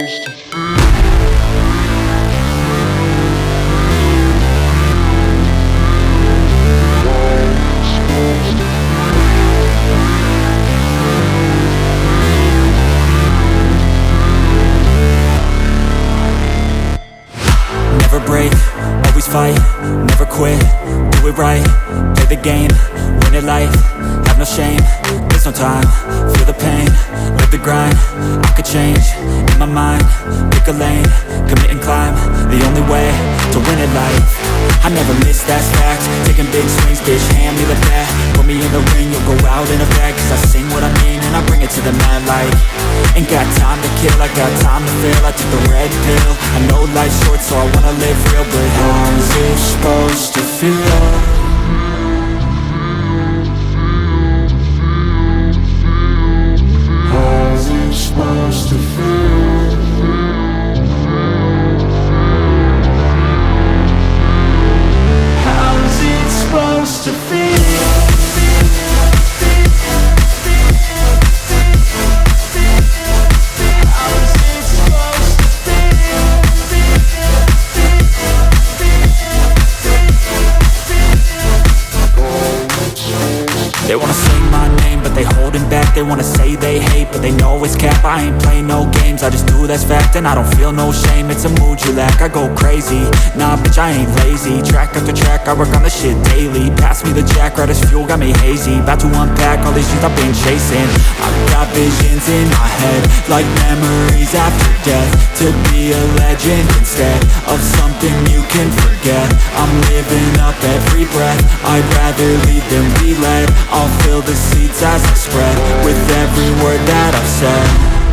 Never break, always fight, never quit, do it right, play the game, win it life, have no shame, there's no time, feel the pain, live the grind, I could change, in my mind, pick a lane, commit and climb, the only way to win at life. I never miss, that's fact, taking big swings, bitch, hand me the bat, put me in the ring, you'll go out in a bag, cause I sing what I mean and I bring it to the mad light. Ain't got time to kill, I got time to feel, I took the red pill, I know life's short so I wanna live real, but how's it supposed to feel? Supposed to feel. How's it supposed to feel? They wanna sing my name, but they holding back. They wanna say they hate, but they know it's cap. I ain't play no games, I just do that's fact. And I don't feel no shame, it's a mood you lack. I go crazy, nah bitch I ain't lazy. Track after track, I work on this shit daily. Pass me the jack, right as fuel, got me hazy. About to unpack all these things I've been chasing. I've got visions in my head, like memories after death. To be a legend instead of something you can forget. I'm living up every breath, I'd rather lead than be led. I'll fill the seats as I spread with every word that I've said.